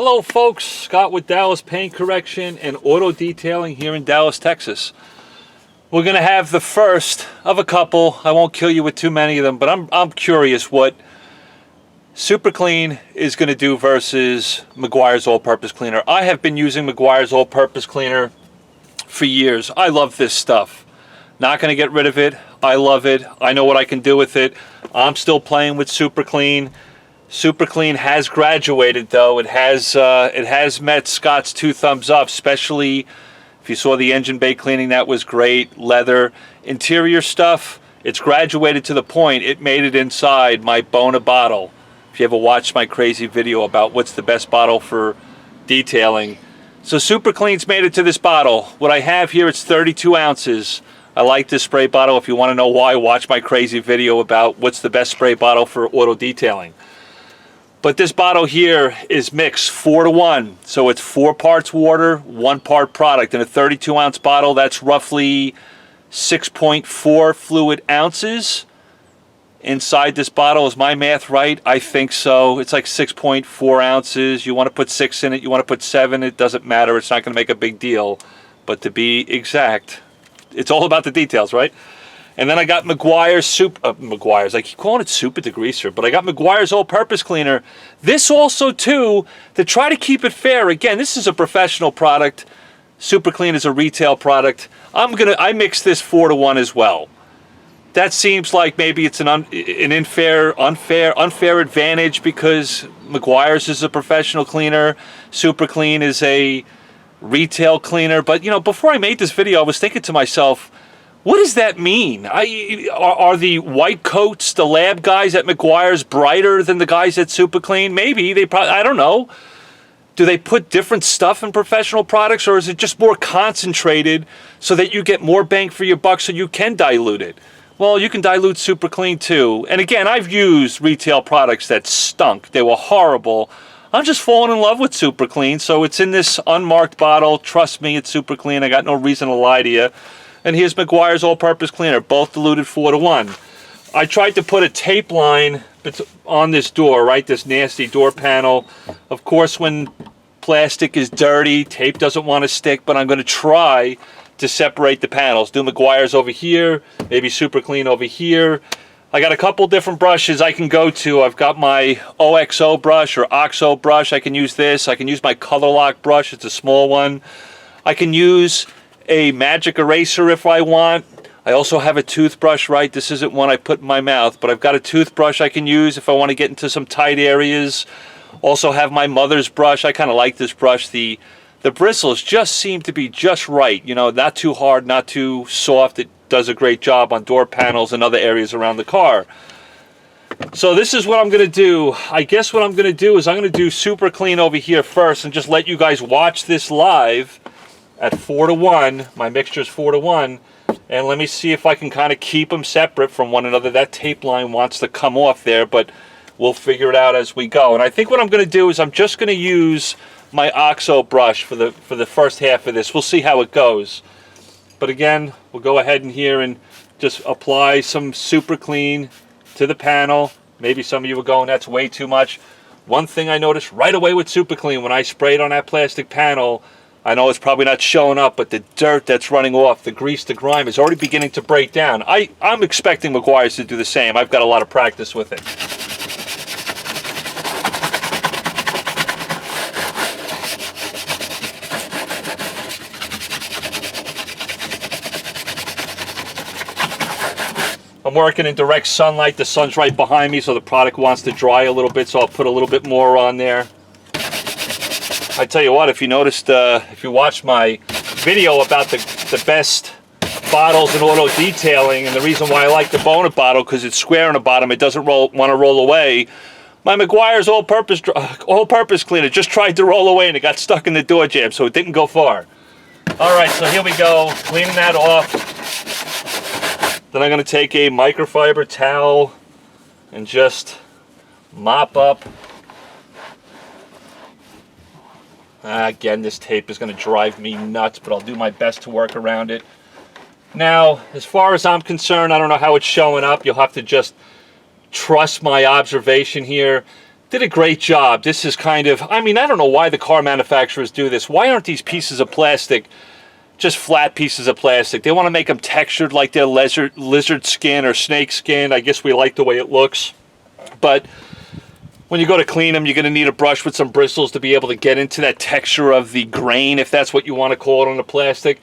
Hello folks, Scott with Dallas Paint Correction and Auto Detailing here in Dallas, Texas. We're going to have the first of a couple. I won't kill you with too many of them, but I'm curious what Super Clean is going to do versus Meguiar's All-Purpose Cleaner. I have been using Meguiar's All-Purpose Cleaner for years. I love this stuff. Not going to get rid of it. I love it. I know what I can do with it. I'm still playing with Super Clean. Super Clean has graduated though. It has met Scott's 2 thumbs up, especially if you saw the engine bay cleaning. That was great. Leather, interior stuff, it's graduated to the point it made it inside my Bona bottle. If you ever watched my crazy video about what's the best bottle for detailing. So Super Clean's made it to this bottle. What I have here, it's 32 ounces. I like this spray bottle. If you want to know why, watch my crazy video about what's the best spray bottle for auto detailing. But this bottle here is mixed 4-to-1. So it's 4 parts water, 1 part product. In a 32 ounce bottle, that's roughly 6.4 fluid ounces. Inside this bottle, is my math right? I think so. It's like 6.4 ounces. You want to put 6 in it, you want to put 7, it doesn't matter. It's not going to make a big deal. But to be exact, it's all about the details, right? And then I got Meguiar's, I keep calling it Super Degreaser, but I got Meguiar's All-Purpose Cleaner. This also, too, to try to keep it fair. Again, this is a professional product. Super Clean is a retail product. I mix this 4-to-1 as well. That seems like maybe it's an unfair advantage because Meguiar's is a professional cleaner. Super Clean is a retail cleaner. But, you know, before I made this video, I was thinking to myself, what does that mean? Are the white coats, the lab guys at Meguiar's, brighter than the guys at Super Clean? Maybe. They probably, I don't know. Do they put different stuff in professional products, or is it just more concentrated so that you get more bang for your buck so you can dilute it? Well, you can dilute Super Clean too. And again, I've used retail products that stunk. They were horrible. I'm just falling in love with Super Clean, so it's in this unmarked bottle. Trust me, it's Super Clean. I got no reason to lie to you. And here's Meguiar's All-Purpose Cleaner, both diluted 4-to-1. I tried to put a tape line on this door, right? This nasty door panel. Of course, when plastic is dirty, tape doesn't want to stick, but I'm going to try to separate the panels. Do Meguiar's over here, maybe Super Clean over here. I got a couple different brushes I can go to. I've got my OXO brush or OXO brush. I can use this. I can use my Color Lock brush. It's a small one. I can use a magic eraser if I want. I also have a toothbrush, right? This isn't one I put in my mouth, but I've got a toothbrush I can use if I want to get into some tight areas. Also have my mother's brush. I kind of like this brush. The bristles just seem to be just right. You know, not too hard, not too soft. It does a great job on door panels and other areas around the car. So this is what I'm going to do. I guess what I'm going to do is I'm going to do Super Clean over here first and just let you guys watch this live at 4-to-1. My mixture is 4-to-1. And let me see if I can kind of keep them separate from one another. That tape line wants to come off there, but we'll figure it out as we go. And I think what I'm going to do is I'm just going to use my OXO brush for the first half of this. We'll see how it goes. But again, we'll go ahead in here and just apply some Super Clean to the panel. Maybe some of you are going, that's way too much. One thing I noticed right away with Super Clean, when I sprayed on that plastic panel, I know it's probably not showing up, but the dirt that's running off, the grease, the grime, is already beginning to break down. I'm expecting Meguiar's to do the same. I've got a lot of practice with it. I'm working in direct sunlight. The sun's right behind me, so the product wants to dry a little bit, so I'll put a little bit more on there. I tell you what, if you noticed, if you watched my video about the best bottles in auto detailing, and the reason why I like the Bona bottle, because it's square on the bottom, it doesn't want to roll away. My Meguiar's all-purpose cleaner just tried to roll away, and it got stuck in the door jamb, so it didn't go far. All right, so here we go, cleaning that off. Then I'm going to take a microfiber towel and just mop up. Again, this tape is going to drive me nuts, but I'll do my best to work around it. Now, as far as I'm concerned, I don't know how it's showing up. You'll have to just trust my observation here. did a great job. This is kind of, I mean, I don't know why the car manufacturers do this. Why aren't these pieces of plastic just flat pieces of plastic? They want to make them textured like their lizard skin or snake skin. I guess we like the way it looks. But when you go to clean them, you're going to need a brush with some bristles to be able to get into that texture of the grain, if that's what you want to call it on the plastic.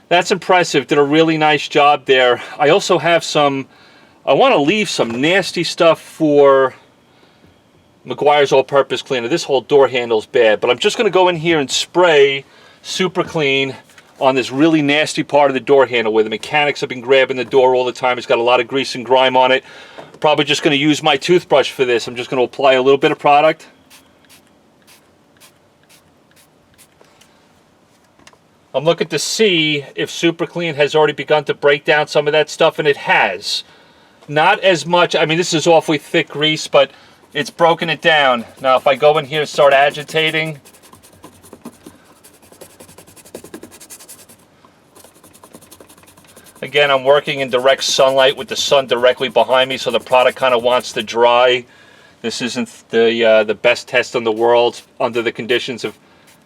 That's impressive. Did a really nice job there. I also have some, I want to leave some nasty stuff for Meguiar's all-purpose cleaner. This whole door handle's bad, but I'm just going to go in here and spray super clean on this really nasty part of the door handle where the mechanics have been grabbing the door all the time. It's got a lot of grease and grime on it. Probably just going to use my toothbrush for this. I'm just going to apply a little bit of product. I'm looking to see if Super Clean has already begun to break down some of that stuff, and it has. Not as much. I mean, this is awfully thick grease, but it's broken it down. Now, if I go in here and start agitating, again, I'm working in direct sunlight with the sun directly behind me, so the product kind of wants to dry. This isn't the best test in the world under the conditions.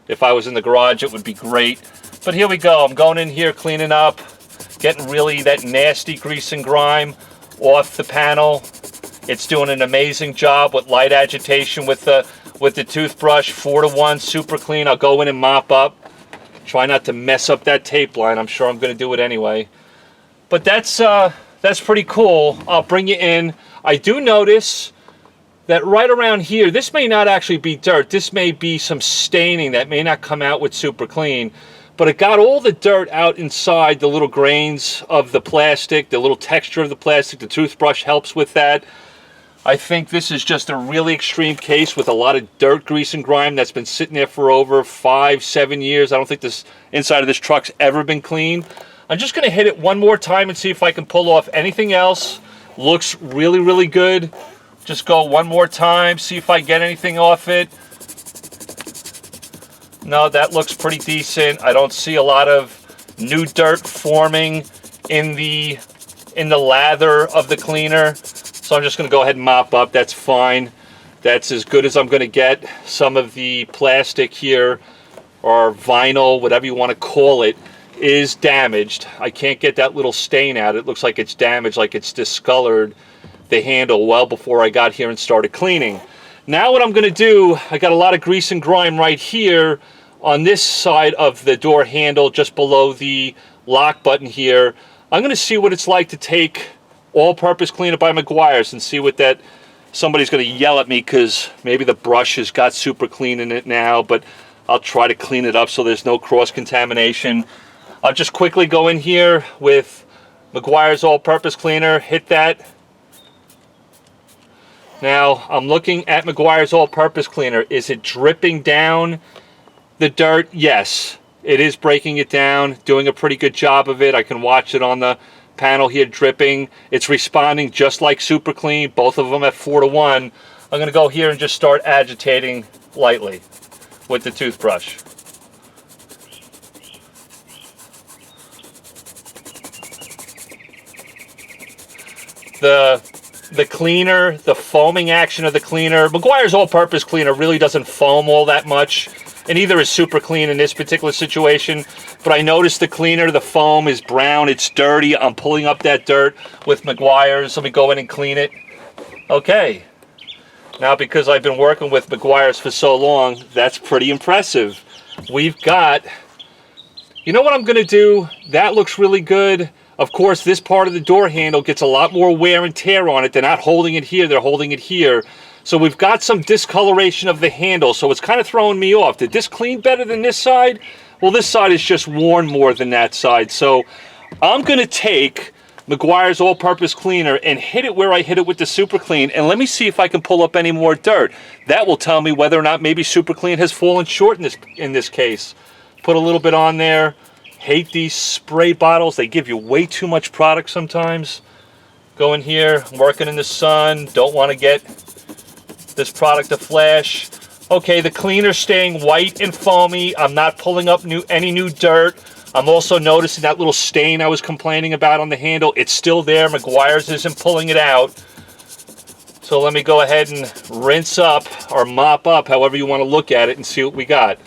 If I was in the garage, it would be great. But here we go. I'm going in here, cleaning up, getting really that nasty grease and grime off the panel. It's doing an amazing job with light agitation with the toothbrush. 4-to-1, super clean. I'll go in and mop up. Try not to mess up that tape line. I'm sure I'm going to do it anyway. But that's pretty cool. I'll bring you in. I do notice that right around here, this may not actually be dirt. This may be some staining that may not come out with super clean. But it got all the dirt out inside the little grains of the plastic, the little texture of the plastic. The toothbrush helps with that. I think this is just a really extreme case with a lot of dirt, grease, and grime that's been sitting there for over 5-7 years. I don't think this inside of this truck's ever been clean. I'm just going to hit it one more time and see if I can pull off anything else. Looks really, really good. Just go one more time, see if I get anything off it. No, that looks pretty decent. I don't see a lot of new dirt forming in the lather of the cleaner. So I'm just going to go ahead and mop up. That's fine. That's as good as I'm going to get. Some of the plastic here, or vinyl, whatever you want to call it, is damaged. I can't get that little stain out. It looks like it's damaged, like it's discolored the handle well before I got here and started cleaning. Now what I'm going to do, I got a lot of grease and grime right here on this side of the door handle, just below the lock button here. I'm going to see what it's like to take all-purpose cleaner by Meguiar's and see what that, somebody's going to yell at me because maybe the brush has got super clean in it now, but I'll try to clean it up so there's no cross-contamination. I'll just quickly go in here with Meguiar's all-purpose cleaner, hit that. Now, I'm looking at Meguiar's all-purpose cleaner. Is it dripping down the dirt? Yes, it is breaking it down, doing a pretty good job of it. I can watch it on the panel here dripping. It's responding just like super clean, both of them at 4-to-1. I'm going to go here and just start agitating lightly with the toothbrush. The cleaner, the foaming action of the cleaner. Meguiar's all-purpose cleaner really doesn't foam all that much, and neither is super clean in this particular situation. But I noticed the cleaner, the foam is brown, it's dirty. I'm pulling up that dirt with Meguiar's. Let me go in and clean it. Okay. Now, because I've been working with Meguiar's for so long, that's pretty impressive. We've got, you know what I'm going to do? That looks really good. Of course, this part of the door handle gets a lot more wear and tear on it. They're not holding it here, they're holding it here. So we've got some discoloration of the handle, so it's kind of throwing me off. Did this clean better than this side? Well, this side is just worn more than that side. So I'm going to take Meguiar's all-purpose cleaner and hit it where I hit it with the Super Clean, and let me see if I can pull up any more dirt. That will tell me whether or not maybe Super Clean has fallen short in this case. Put a little bit on there. Hate these spray bottles. They give you way too much product sometimes. Go in here, working in the sun. Don't want to get this product to flash. Okay, the cleaner's staying white and foamy. I'm not pulling up any new dirt. I'm also noticing that little stain I was complaining about on the handle. It's still there. Meguiar's isn't pulling it out. So let me go ahead and rinse up or mop up, however you want to look at it, and see what we got.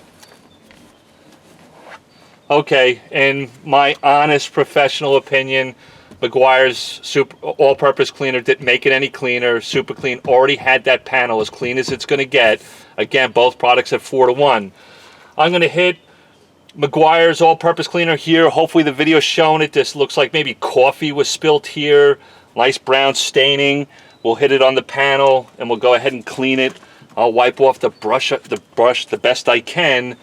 Okay, in my honest professional opinion, Meguiar's all-purpose cleaner didn't make it any cleaner. Super Clean already had that panel as clean as it's going to get. Again, both products at 4-to-1. I'm going to hit Meguiar's all-purpose cleaner here. Hopefully the video's showing it. This looks like maybe coffee was spilt here. Nice brown staining. We'll hit it on the panel and we'll go ahead and clean it. I'll wipe off the brush the best I can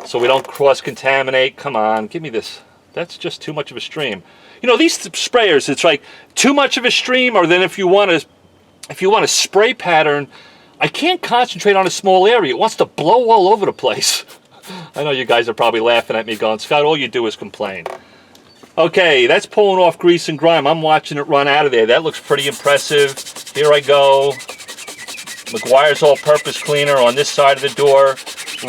so we don't cross-contaminate. Come on, give me this. That's just too much of a stream. You know, these sprayers, it's like too much of a stream, or then if you want a spray pattern, I can't concentrate on a small area. It wants to blow all over the place. I know you guys are probably laughing at me going, Scott, all you do is complain. Okay, that's pulling off grease and grime. I'm watching it run out of there. That looks pretty impressive. Here I go. Meguiar's all-purpose cleaner on this side of the door.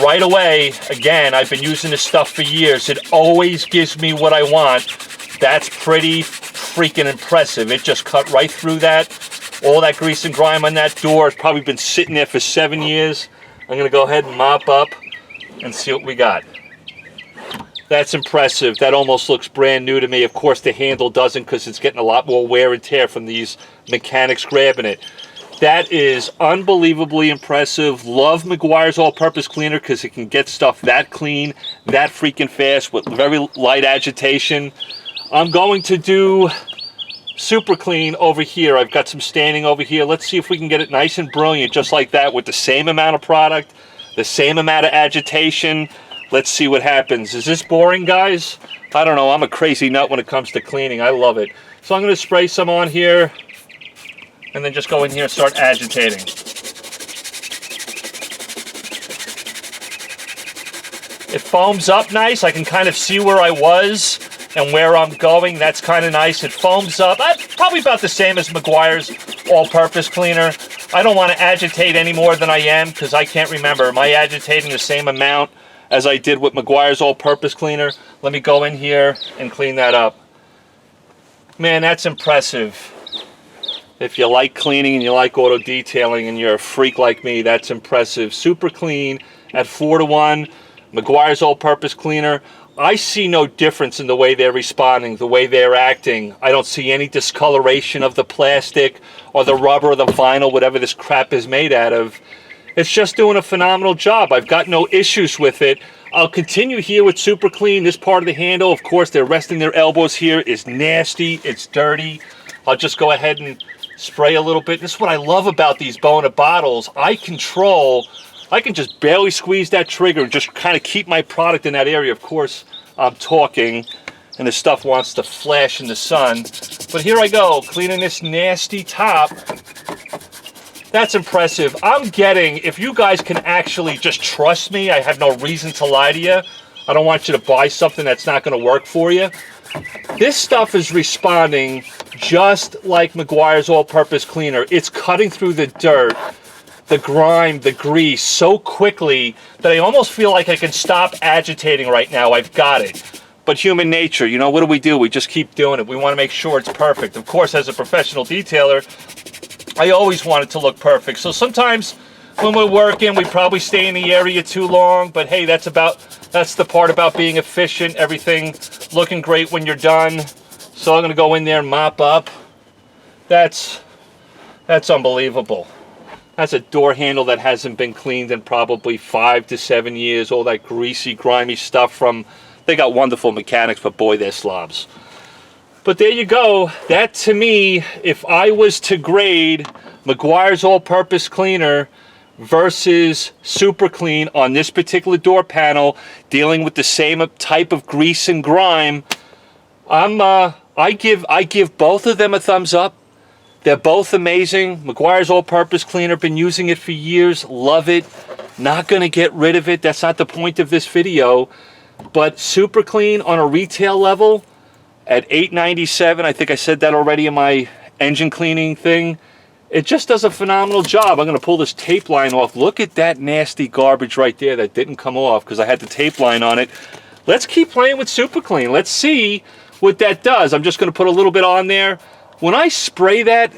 Right away, again, I've been using this stuff for years. It always gives me what I want. That's pretty freaking impressive. It just cut right through that. All that grease and grime on that door has probably been sitting there for 7 years. I'm going to go ahead and mop up and see what we got. That's impressive. That almost looks brand new to me. Of course, the handle doesn't because it's getting a lot more wear and tear from these mechanics grabbing it. That is unbelievably impressive. Love Meguiar's all-purpose cleaner because it can get stuff that clean, that freaking fast with very light agitation. I'm going to do Super Clean over here. I've got some staining over here. Let's see if we can get it nice and brilliant just like that with the same amount of product, the same amount of agitation. Let's see what happens. Is this boring, guys? I don't know. I'm a crazy nut when it comes to cleaning. I love it. So I'm going to spray some on here and then just go in here and start agitating. It foams up nice. I can kind of see where I was and where I'm going. That's kind of nice. It foams up. Probably about the same as Meguiar's all-purpose cleaner. I don't want to agitate any more than I am because I can't remember. Am I agitating the same amount as I did with Meguiar's all-purpose cleaner? Let me go in here and clean that up. Man, that's impressive. If you like cleaning and you like auto detailing and you're a freak like me, that's impressive. Super Clean at 4-to-1. Meguiar's all-purpose cleaner. I see no difference in the way they're responding, the way they're acting. I don't see any discoloration of the plastic or the rubber or the vinyl, whatever this crap is made out of. It's just doing a phenomenal job. I've got no issues with it. I'll continue here with Super Clean. This part of the handle, of course, they're resting their elbows here, is nasty. It's dirty. I'll just go ahead and spray a little bit. This is what I love about these Bona bottles. I can just barely squeeze that trigger and just kind of keep my product in that area. Of course, I'm talking and this stuff wants to flash in the sun. But here I go, cleaning this nasty top. That's impressive. I'm getting, if you guys can actually just trust me, I have no reason to lie to you. I don't want you to buy something that's not going to work for you. This stuff is responding just like Meguiar's all-purpose cleaner. It's cutting through the dirt, the grime, the grease so quickly that I almost feel like I can stop agitating right now. I've got it. But human nature, you know, what do? We just keep doing it. We want to make sure it's perfect. Of course, as a professional detailer, I always want it to look perfect. So sometimes when we're working, we probably stay in the area too long. But hey, that's the part about being efficient. Everything looking great when you're done. So I'm going to go in there and mop up. That's unbelievable. That's a door handle that hasn't been cleaned in probably 5 to 7 years. All that greasy, grimy stuff from... They got wonderful mechanics, but boy, they're slobs. But there you go. That, to me, if I was to grade Meguiar's all-purpose cleaner versus Super Clean on this particular door panel, dealing with the same type of grease and grime, I give both of them a thumbs up. They're both amazing. Meguiar's all-purpose cleaner, been using it for years, love it. Not going to get rid of it. That's not the point of this video. But Super Clean on a retail level at $8.97, I think I said that already in my engine cleaning thing. It just does a phenomenal job. I'm going to pull this tape line off. Look at that nasty garbage right there that didn't come off because I had the tape line on it. Let's keep playing with Super Clean. Let's see what that does. I'm just going to put a little bit on there. When I spray that,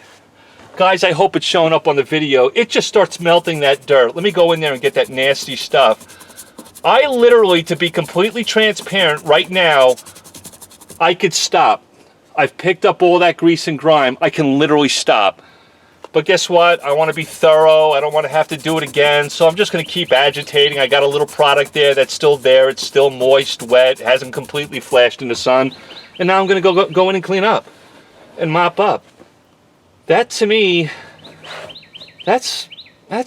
Guys, I hope it's showing up on the video. It just starts melting that dirt. Let me go in there and get that nasty stuff. I literally, to be completely transparent right now, I could stop. I've picked up all that grease and grime. I can literally stop. But guess what? I want to be thorough. I don't want to have to do it again. So I'm just going to keep agitating. I got a little product there that's still there. It's still moist, wet, hasn't completely flashed in the sun. And now I'm going to go in and clean up and mop up. That, to me, that's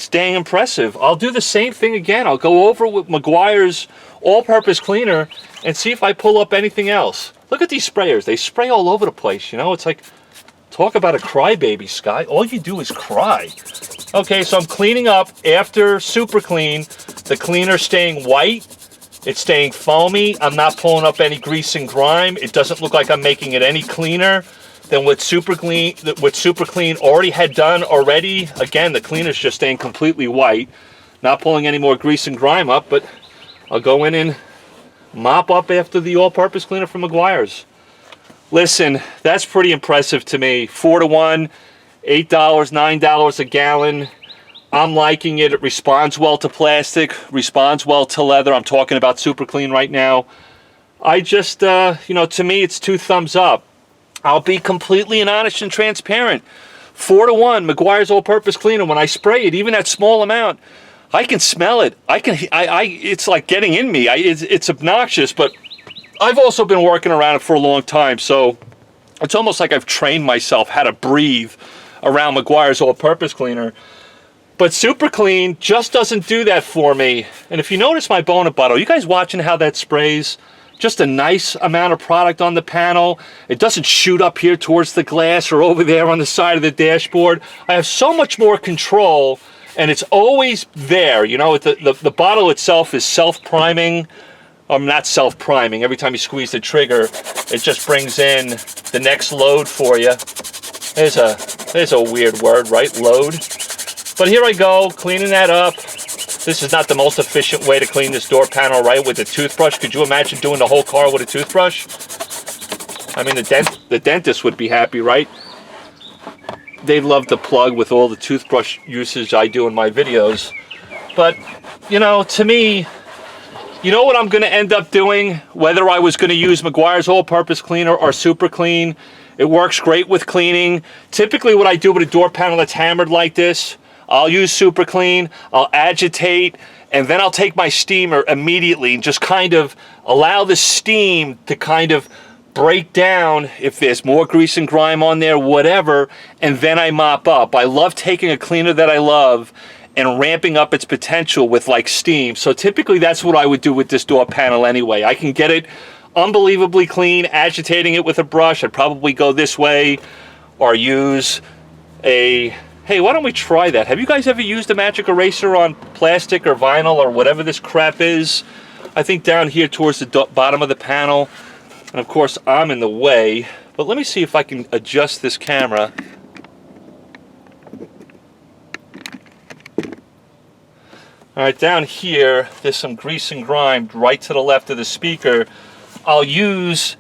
dang impressive. I'll do the same thing again. I'll go over with Meguiar's all-purpose cleaner and see if I pull up anything else. Look at these sprayers. They spray all over the place, you know? It's like, talk about a crybaby, Sky. All you do is cry. Okay, so I'm cleaning up after super clean. The cleaner's staying white. It's staying foamy. I'm not pulling up any grease and grime. It doesn't look like I'm making it any cleaner than what super clean already had done already. Again, the cleaner's just staying completely white. Not pulling any more grease and grime up, but I'll go in and mop up after the all-purpose cleaner from Meguiar's. Listen, that's pretty impressive to me. 4 to 1, $8, $9 a gallon. I'm liking it. It responds well to plastic, responds well to leather. I'm talking about super clean right now. I just, you know, to me, it's 2 thumbs up. I'll be completely and honest and transparent. 4 to 1, Meguiar's all-purpose cleaner. When I spray it, even that small amount, I can smell it. It's like getting in me. It's obnoxious, but I've also been working around it for a long time, so it's almost like I've trained myself how to breathe around Meguiar's all-purpose cleaner. But super clean just doesn't do that for me. And if you notice my bonnet bottle, you guys watching how that sprays? Just a nice amount of product on the panel. It doesn't shoot up here towards the glass or over there on the side of the dashboard. I have so much more control, and it's always there. You know, the bottle itself is self-priming. Not self-priming. Every time you squeeze the trigger, it just brings in the next load for you. There's a weird word, right? Load. But here I go, cleaning that up. This is not the most efficient way to clean this door panel, right? With a toothbrush. Could you imagine doing the whole car with a toothbrush? I mean, the dentist would be happy, right? They'd love to plug with all the toothbrush usage I do in my videos. But, you know, to me, you know what I'm going to end up doing? Whether I was going to use Meguiar's all-purpose cleaner or super clean, it works great with cleaning. Typically what I do with a door panel that's hammered like this, I'll use super clean, I'll agitate, and then I'll take my steamer immediately and just kind of allow the steam to kind of break down if there's more grease and grime on there, whatever, and then I mop up. I love taking a cleaner that I love and ramping up its potential with like steam. So typically that's what I would do with this door panel anyway. I can get it unbelievably clean, agitating it with a brush. I'd probably go this way or use a... Hey, why don't we try that? Have you guys ever used a magic eraser on plastic or vinyl or whatever this crap is? I think down here towards the bottom of the panel. And of course, I'm in the way. But let me see if I can adjust this camera. All right, down here, there's some grease and grime right to the left of the speaker. I'll use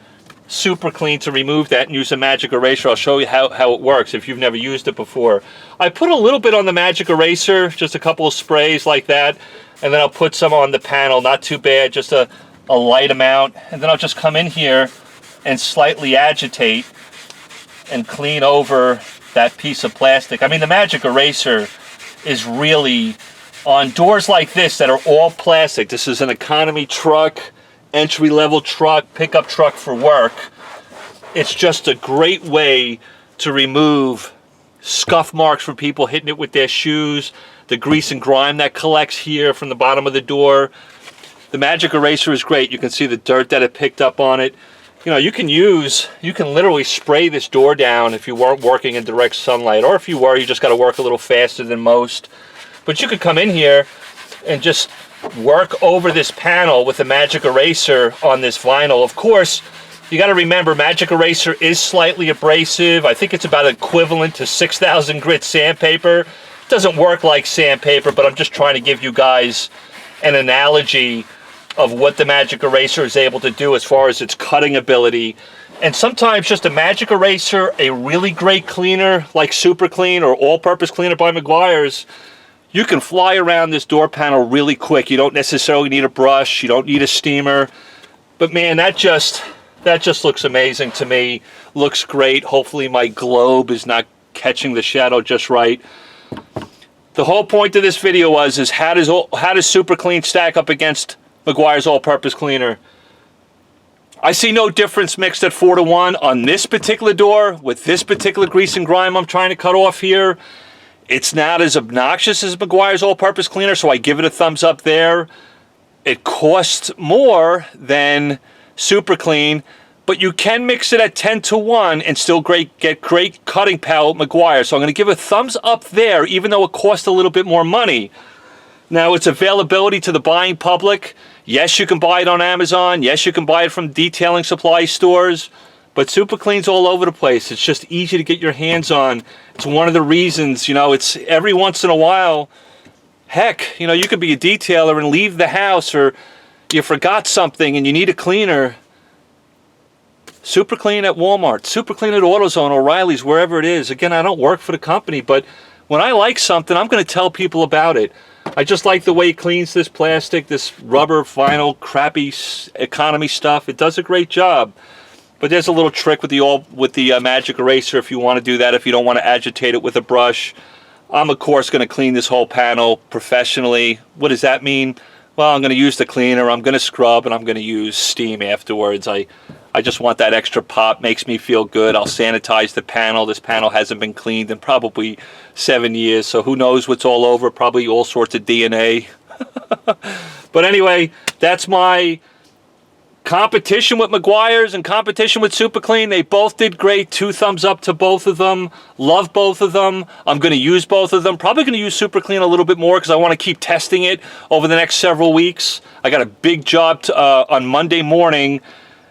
super clean to remove that and use a magic eraser. I'll show you how it works if you've never used it before. I put a little bit on the magic eraser, just a couple of sprays like that, and then I'll put some on the panel, not too bad, just a light amount, and then I'll just come in here and slightly agitate and clean over that piece of plastic. I mean, the magic eraser is really, on doors like this that are all plastic, this is an economy truck, entry-level truck, pickup truck for work. It's just a great way to remove scuff marks from people hitting it with their shoes, the grease and grime that collects here from the bottom of the door. The magic eraser is great. You can see the dirt that it picked up on it. You know, you can literally spray this door down if you weren't working in direct sunlight, or if you were, you just got to work a little faster than most. But you could come in here and just work over this panel with a magic eraser on this vinyl. Of course, you got to remember, magic eraser is slightly abrasive. I think it's about equivalent to 6,000 grit sandpaper. It doesn't work like sandpaper, but I'm just trying to give you guys an analogy of what the magic eraser is able to do as far as its cutting ability And sometimes just a magic eraser, a really great cleaner like Super Clean or all-purpose cleaner by Meguiar's, you can fly around this door panel really quick. You don't necessarily need a brush, you don't need a steamer. But man, that just looks amazing to me. Looks great. Hopefully my globe is not catching the shadow just right. The whole point of this video was how does Super Clean stack up against Meguiar's all-purpose cleaner? I see no difference mixed at 4-to-1 on this particular door with this particular grease and grime I'm trying to cut off here. It's not as obnoxious as Meguiar's all-purpose cleaner, so I give it a thumbs up there. It costs more than Super Clean, but you can mix it at 10-to-1 and still get great cutting power with Meguiar. So I'm going to give a thumbs up there, even though it costs a little bit more money. Now, its availability to the buying public. Yes, you can buy it on Amazon. Yes, you can buy it from detailing supply stores. But Super Clean's all over the place. It's just easy to get your hands on. It's one of the reasons, you know, it's every once in a while, heck, you know, you could be a detailer and leave the house, or you forgot something and you need a cleaner. Super Clean at Walmart, Super Clean at AutoZone, O'Reilly's, wherever it is. Again, I don't work for the company, but when I like something, I'm going to tell people about it. I just like the way it cleans this plastic, this rubber, vinyl, crappy economy stuff. It does a great job. But there's a little trick with the magic eraser if you want to do that, if you don't want to agitate it with a brush. I'm, of course, going to clean this whole panel professionally. What does that mean? Well, I'm going to use the cleaner, I'm going to scrub, and I'm going to use steam afterwards. I just want that extra pop. Makes me feel good. I'll sanitize the panel. This panel hasn't been cleaned in probably 7 years, so who knows what's all over. Probably all sorts of DNA. But anyway, that's my competition with Meguiar's and competition with Super Clean. They both did great. 2 thumbs up to both of them. Love both of them. I'm going to use both of them. Probably going to use Super Clean a little bit more because I want to keep testing it over the next several weeks. I got a big job on Monday morning.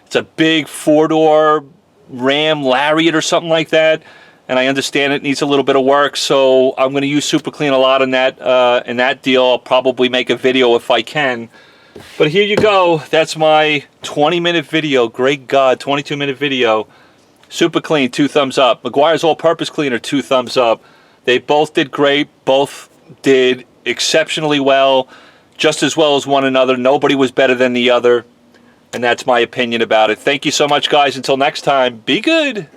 It's a big 4-door Ram Lariat or something like that, and I understand it needs a little bit of work, so I'm going to use Super Clean a lot in that deal. I'll probably make a video if I can. But here you go. That's my 20-minute video. Great God, 22-minute video. Super Clean, 2 thumbs up. Meguiar's all-purpose cleaner, 2 thumbs up. They both did great. Both did exceptionally well, just as well as one another. Nobody was better than the other. And that's my opinion about it. Thank you so much, guys. Until next time, be good.